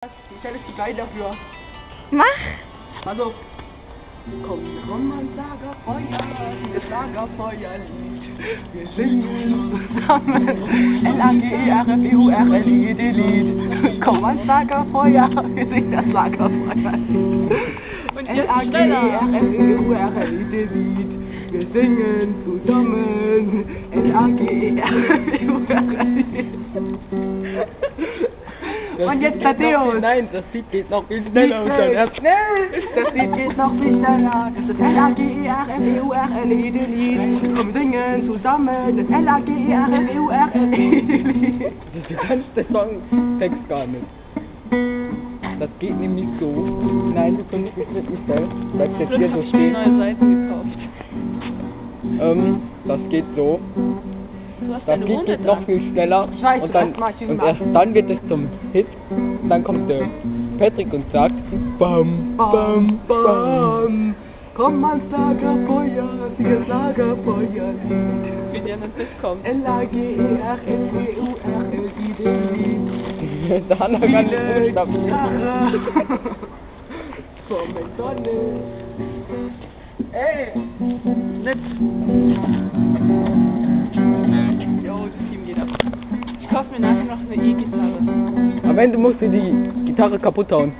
Die Stelle ist zu geil dafür. Mach! Also, komm, Lagerfeuer, das Lagerfeuerlied. Wir singen zusammen L-A-G-E-R-F-E-U-R-L-I-D-Lied. Komm ans Lagerfeuer, wir singen das Lagerfeuerlied. L-A-G-E-R-F-E-U-R-L-I-D-Lied. Wir singen zusammen L-A-G-E-R-F-E-U-R-L-I-D-Lied. Und jetzt Thaddeus! Nein, das Lied geht noch viel schneller und dann Schnell! Das Lied geht noch viel schneller. Das L-A-G-E-R-F-E-U-R-L-E-D-Lied. Komm, singen zusammen. Das L-A-G-E-R-F-E-U-R-L-E-D-Lied. Das ist der ganze Songtext gar nicht. Das geht nämlich so. Nein, du kannst es nicht mitstellen, weil es jetzt hier so steht. neue Seiten gekauft. Das geht so. Du hast Das deine Lied Runde geht noch viel schneller Ich weiß, und, dann, das mag ich und nicht erst dann wird es zum Hit. Und dann kommt der Patrick und sagt Bam, bam, bam. Bam. Komm ans Lagerfeuer, sing das Lagerfeuerlied. Wie dir ein Hit kommt. L-A-G-E-R-F-E-U-R-L-I-D-Lied. Da hat er gar nicht Viele Buchstaben. Jahre vor McDonald's. Ey! Nicht. Jo, das Team geht ab. Ich kauf mir nachher noch eine E-Gitarre. Am Ende musst du die Gitarre kaputt hauen.